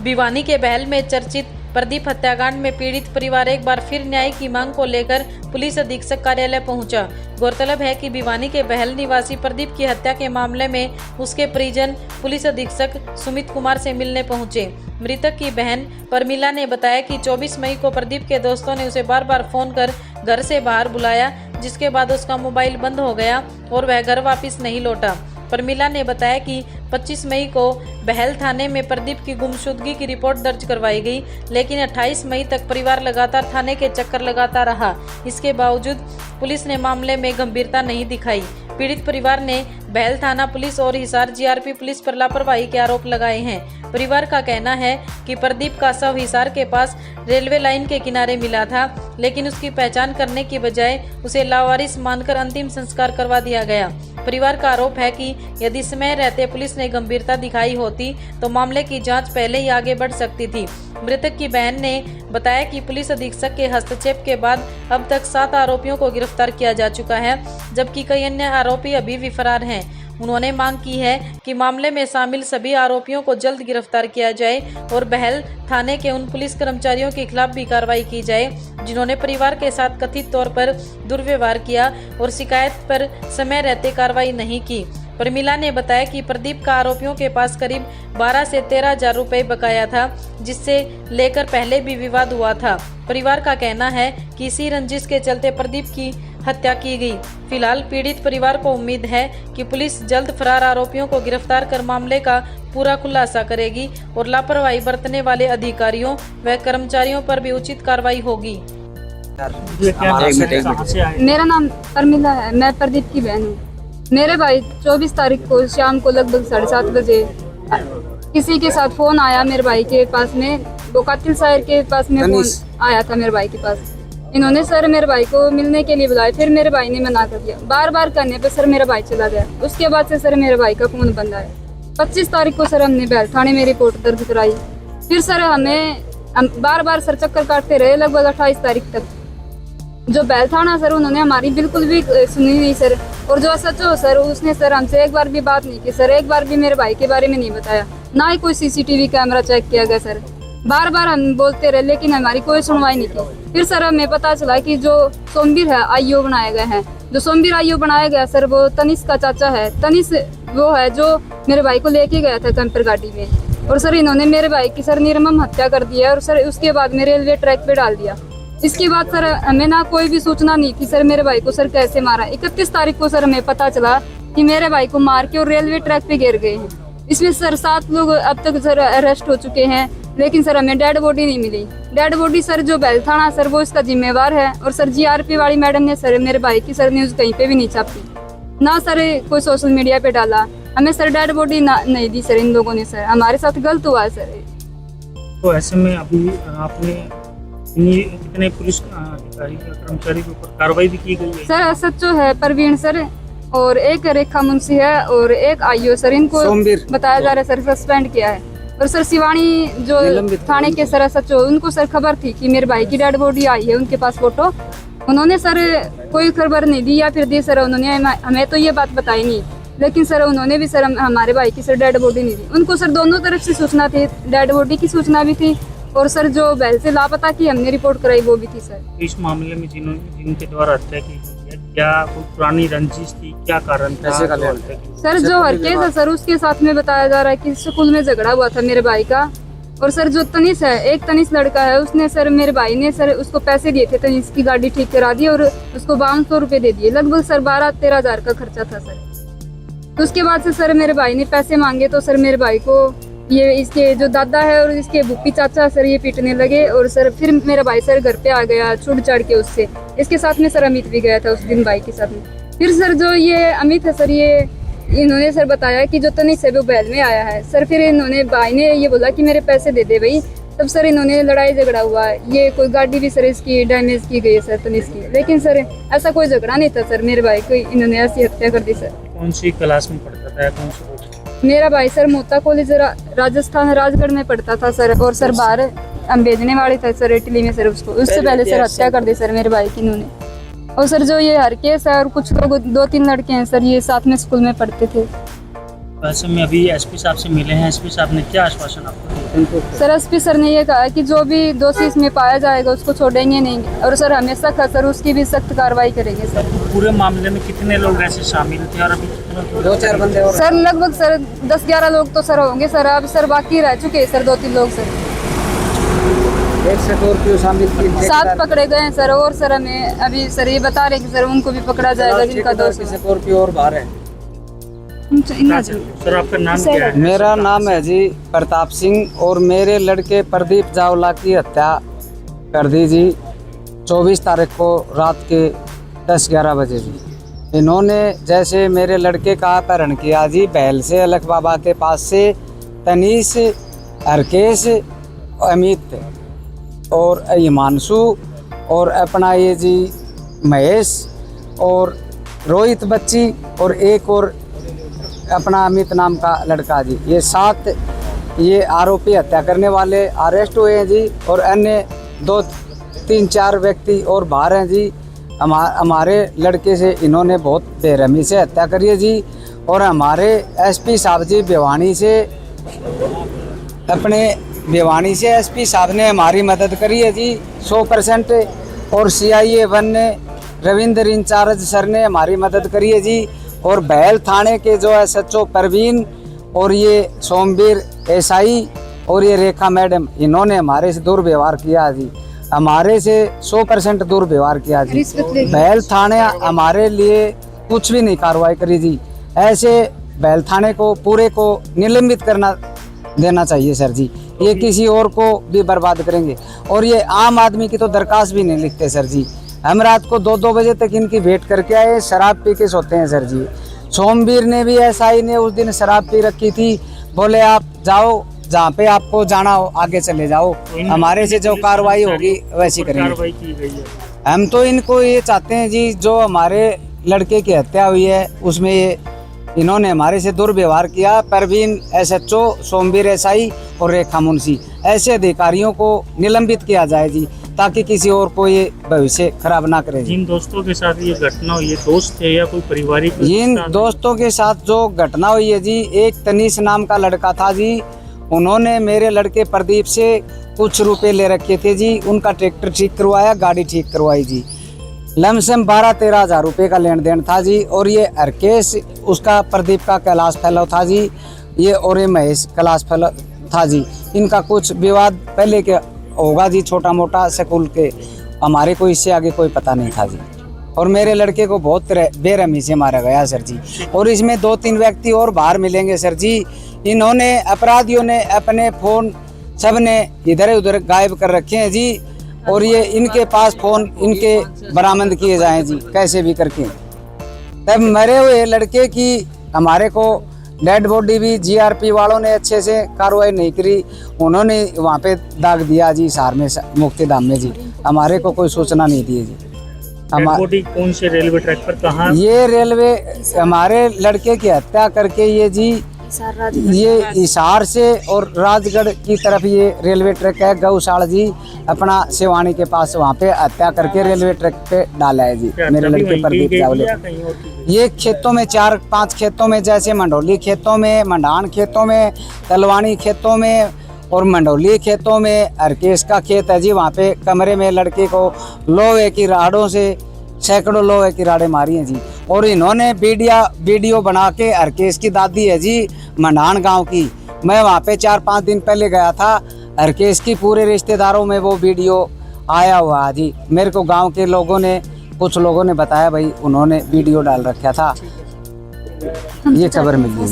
भिवानी के बहल में चर्चित प्रदीप हत्याकांड में पीड़ित परिवार एक बार फिर न्याय की मांग को लेकर पुलिस अधीक्षक कार्यालय पहुंचा। गौरतलब है कि भिवानी के बहल निवासी प्रदीप की हत्या के मामले में उसके परिजन पुलिस अधीक्षक सुमित कुमार से मिलने पहुंचे। मृतक की बहन परमिला ने बताया कि 24 मई को प्रदीप के दोस्तों ने उसे बार बार फोन कर घर से बाहर बुलाया, जिसके बाद उसका मोबाइल बंद हो गया और वह घर वापस नहीं लौटा। परमिला ने बताया कि 25 मई को बहल थाने में प्रदीप की गुमशुदगी की रिपोर्ट दर्ज करवाई गई, लेकिन 28 मई तक परिवार लगातार थाने के चक्कर लगाता रहा। इसके बावजूद पुलिस ने मामले में गंभीरता नहीं दिखाई। पीड़ित परिवार ने बहल थाना पुलिस और हिसार जीआरपी पुलिस पर लापरवाही के आरोप लगाए हैं। परिवार का कहना है कि प्रदीप का शव हिसार के पास रेलवे लाइन के किनारे मिला था, लेकिन उसकी पहचान करने की बजाय उसे लावारिस मानकर अंतिम संस्कार करवा दिया गया। परिवार का आरोप है कि यदि समय रहते पुलिस ने गंभीरता दिखाई होती तो मामले की जांच पहले ही आगे बढ़ सकती थी। मृतक की बहन ने बताया कि पुलिस अधीक्षक के हस्तक्षेप के बाद अब तक 7 आरोपियों को गिरफ्तार किया जा चुका है, जबकि कई अन्य आरोपी अभी भी फरार हैं। उन्होंने मांग की है कि मामले में शामिल सभी आरोपियों को जल्द गिरफ्तार किया जाए और बहल थाने के उन पुलिस कर्मचारियों के खिलाफ भी कार्रवाई की जाए जिन्होंने परिवार के साथ कथित तौर पर दुर्व्यवहार किया और शिकायत पर समय रहते कार्रवाई नहीं की। परमिला ने बताया कि प्रदीप का आरोपियों के पास करीब 12 से 13 हजार रुपए बकाया था, जिससे लेकर पहले भी विवाद हुआ था। परिवार का कहना है कि इसी रंजिश के चलते प्रदीप की हत्या की गई। फिलहाल पीड़ित परिवार को उम्मीद है कि पुलिस जल्द फरार आरोपियों को गिरफ्तार कर मामले का पूरा खुलासा करेगी और लापरवाही बरतने वाले अधिकारियों व कर्मचारियों पर भी उचित कार्रवाई होगी। मेरा नाम परमिला है, मैं प्रदीप की बहन हूँ। मेरे भाई 24 तारीख को शाम को लगभग 7:30 बजे किसी के साथ फोन आया मेरे भाई के पास में, वो कातिल साहिर के पास में फोन आया था मेरे भाई के पास। इन्होंने सर मेरे भाई को मिलने के लिए बुलाया, फिर मेरे भाई ने मना कर दिया। बार बार करने पे सर मेरा भाई चला गया। उसके बाद से सर मेरे भाई का फोन बंद आया। 25 तारीख को सर हमने बहल थाने में रिपोर्ट दर्ज कराई। फिर सर हम बार बार सर चक्कर काटते रहे लगभग 28 तारीख तक। जो बहल थाना सर उन्होंने हमारी बिल्कुल भी सुनी नहीं सर, और जो SHO सर उसने सर हमसे एक बार भी बात नहीं की सर, एक बार भी मेरे भाई के बारे में नहीं बताया, ना ही कोई CCTV कैमरा चेक किया गया सर। बार बार हम बोलते रहे लेकिन हमारी कोई सुनवाई नहीं की। फिर सर हमें पता चला कि जो सोमवीर है IO बनाया गया है, जो सोमवीर IO बनाया गया सर वो तनिष का चाचा है। तनिष वो है जो मेरे भाई को लेके गया था कैंपर गाड़ी में, और सर इन्होंने मेरे भाई की सर निर्मम हत्या कर दी है और सर उसके बाद में रेलवे ट्रैक पे डाल दिया। इसके बाद सर हमें ना कोई भी सूचना नहीं थी सर मेरे भाई को सर कैसे मारा। 31 तारीख को सर हमें पता चला कि मेरे भाई को मार के और रेलवे ट्रैक पे गिर गए हैं। इसमें सर 7 लोग अब तक सर अरेस्ट हो चुके हैं, लेकिन सर हमें डेड बॉडी नहीं मिली। डेड बॉडी सर जो बहल थाना सर वो इसका जिम्मेवार है, और सर GRP वाली मैडम ने सर मेरे भाई की सर न्यूज कहीं पे भी नहीं छापी, ना सर कोई सोशल मीडिया पे डाला। हमें सर डेड बॉडी नहीं दी सर इन लोगों ने। सर हमारे साथ गलत हुआ है सर। तो ऐसे में अभी आपने कितने पुलिस अधिकारी या कर्मचारी के ऊपर कार्रवाई भी की गई है? सर SHO है प्रवीण सर, और एक रेखा मुंशी है और एक IO सर, इनको बताया जा रहा है सर सस्पेंड किया है। और सर शिवानी जो थाने के सर SHO उनको सर खबर थी कि मेरे भाई की डेड बॉडी आई है, उनके पास फोटो, उन्होंने सर कोई खबर नहीं दी, या फिर दी सर उन्होंने हमें तो ये बात बताई नहीं, लेकिन सर उन्होंने भी सर हमारे भाई की सर डेड बॉडी नहीं दी। उनको सर दोनों तरफ से सूचना थी, डेड बॉडी की सूचना भी थी और सर जो बहल से लापता की हमने रिपोर्ट कराई वो भी थी सर। इस मामले में जिनके द्वारा हत्या की गई है, क्या कोई पुरानी रंजिश थी, क्या कारण था? सर जो हरकेश है सर उसके साथ में बताया जा रहा है कि स्कूल में झगड़ा हुआ था मेरे भाई का, और सर जो तनिष है, एक तनिष लड़का है, उसने सर मेरे भाई ने सर उसको पैसे दिए थे, तनिष की गाड़ी ठीक करा दी और उसको 5200 रुपए दे दिए, लगभग सर 12-13 हजार का खर्चा था सर। तो उसके बाद से सर मेरे भाई ने पैसे मांगे तो सर मेरे भाई को ये इसके जो दादा है और इसके भूपी चाचा सर ये पीटने लगे, और सर फिर मेरा भाई सर घर पे आ गया छुड़ चढ़ के उससे। इसके साथ में सर अमित भी गया था उस दिन भाई के साथ में। फिर सर जो ये अमित है सर, ये इन्होंने सर बताया कि जो तनिष है वो बहल में आया है सर। फिर इन्होंने भाई ने ये बोला कि मेरे पैसे दे दे भाई, तब सर इन्होंने लड़ाई झगड़ा हुआ। ये कोई गाड़ी भी सर इसकी डैमेज की गई है सर तनिष की, लेकिन सर ऐसा कोई झगड़ा नहीं था सर। मेरे भाई को इन्होंने ऐसी हत्या कर दी सर। कौन सी क्लास में पढ़ता था, कौन सी? मेरा भाई सर मोता कॉलेज राजस्थान राजगढ़ में पढ़ता था सर, और सर बाहर हम भेजने वाले थे सर इटली में सर उसको। उससे पहले सर हत्या कर दी सर मेरे भाई की इन्होंने। और सर जो ये हरकेश है और कुछ लोग 2-3 लड़के हैं सर, ये साथ में स्कूल में पढ़ते थे। तो ऐसे में अभी एसपी साहब से मिले हैं, एसपी साहब ने क्या आश्वासन आपको दिया? सर एसपी सर ने ये कहा है कि जो भी दोषी इसमें पाया जाएगा उसको छोड़ेंगे नहीं, और सर हमेशा सर उसकी भी सख्त कार्रवाई करेंगे सर। पूरे मामले में कितने लोग ऐसे शामिल थे और अभी कितने 2-4 बंदे और सर लगभग सर 10-11 लोग तो सर होंगे सर, अब सर बाकी रह चुके हैं सर 2-3 लोग सर। एक स्कॉर्पियो शामिल थी, 7 पकड़े गए हैं सर, और सर हमें अभी सर ये बता रहे हैं कि सर उनको भी पकड़ा जाएगा जिनका दोष है। स्कॉर्पियो और बाहर है। सर आपका नाम क्या है? मेरा नाम है जी प्रताप सिंह, और मेरे लड़के प्रदीप जावला की हत्या कर दी जी 24 तारीख को रात के 10-11 बजे जी। इन्होंने जैसे मेरे लड़के का अपहरण किया जी बैल से, अलख बाबा के पास से, तनीस, हरकेश, अमित और हिमांशु और अपना ये जी महेश और रोहित बच्ची और एक और अपना अमित नाम का लड़का जी, ये 7 ये आरोपी हत्या करने वाले अरेस्ट हुए हैं जी। और अन्य 2-3-4 व्यक्ति और बाहर हैं जी। हमारे लड़के से इन्होंने बहुत बेरहमी से हत्या करी है जी। और हमारे एसपी साहब जी भिवानी से एसपी साहब ने हमारी मदद करी है जी 100%। और CIA 1 ने रविंद्र इंचार्ज सर ने हमारी मदद करी है जी। और बैल थाने के जो है SHO परवीन और ये सोमवीर SI और ये रेखा मैडम, इन्होंने हमारे से दुर्व्यवहार किया जी, हमारे से 100% दुर्व्यवहार किया जी। बैल थाने हमारे लिए कुछ भी नहीं कार्रवाई करी जी। ऐसे बैल थाने को पूरे को निलंबित करना देना चाहिए सर जी, ये किसी और को भी बर्बाद करेंगे। और ये आम आदमी की तो दरखास्त भी नहीं लिखते सर जी। हम रात को 2-2 बजे तक इनकी वेट करके आए, शराब पी के सोते हैं सर जी। सोमवीर ने भी SI ने उस दिन शराब पी रखी थी, बोले आप जाओ जहाँ पे आपको जाना हो आगे चले जाओ, हमारे से जो कार्रवाई होगी वैसी करेंगे। कार्रवाई की गई है। हम तो इनको ये चाहते हैं जी, जो हमारे लड़के की हत्या हुई है उसमें ये इन्होंने हमारे से दुर्व्यवहार किया, परवीन SHO, सोमवीर SI और रेखा मुंशी, ऐसे अधिकारियों को निलंबित किया जाए जी, ताकि किसी और को ये भविष्य खराब ना करे। जिन दोस्तों के साथ ये घटना हुई है, दोस्त थे या कोई पारिवारिक? इन दोस्तों के साथ जो घटना हुई है जी, एक तनीश नाम का लड़का था जी, उन्होंने मेरे लड़के प्रदीप से कुछ रुपए ले रखे थे जी, उनका ट्रैक्टर ठीक करवाया, गाड़ी ठीक करवाई जी, लमसम 12-13 हज़ार रुपये का लेन देन था जी। और ये हरकेश उसका प्रदीप का कैलाश फेलो था जी, ये और ये महेश कैलाश फेलो था जी। इनका कुछ विवाद पहले के होगा जी, छोटा मोटा स्कूल के, हमारे को इससे आगे कोई पता नहीं था जी। और मेरे लड़के को बहुत बेरहमी से मारा गया सर जी। और इसमें 2-3 व्यक्ति और बाहर मिलेंगे सर जी। इन्होंने अपराधियों ने अपने फ़ोन सब ने इधर उधर गायब कर रखे हैं जी। और ये इनके पास फ़ोन इनके बरामद किए जाएं जी कैसे भी करके। तब मरे हुए लड़के की हमारे को डेड बॉडी भी GRP वालों ने अच्छे से कार्रवाई नहीं करी, उन्होंने वहाँ पे दाग दिया जी हिसार में मुक्तिधाम में जी, हमारे को कोई सूचना नहीं दी जी। बॉडी कौन से रेलवे ट्रैक पर कहाँ? ये रेलवे हमारे लड़के की हत्या करके ये जी ये हिसार से और राजगढ़ की तरफ ये रेलवे ट्रैक है, गौशाला जी अपना सिवानी के पास, वहाँ पे हत्या करके रेलवे ट्रैक पे डाला है जी मेरे लड़के प्रदीप चावले। ये खेतों में 4-5 खेतों में, जैसे मंडोली खेतों में, मंडान खेतों में, तलवानी खेतों में और मंडोली खेतों में हरकेश का खेत है जी। वहाँ पे कमरे में लड़के को लोहे की राड़ों से सैकड़ों लोहे की राड़ें मारी हैं जी। और इन्होंने वीडियो बना के, हरकेश की दादी है जी मंडान गांव की, मैं वहाँ पे 4-5 दिन पहले गया था, हरकेश की पूरे रिश्तेदारों में वो वीडियो आया हुआ जी। मेरे को गांव के लोगों ने, कुछ लोगों ने बताया भाई उन्होंने वीडियो डाल रखा था, ये खबर मिली।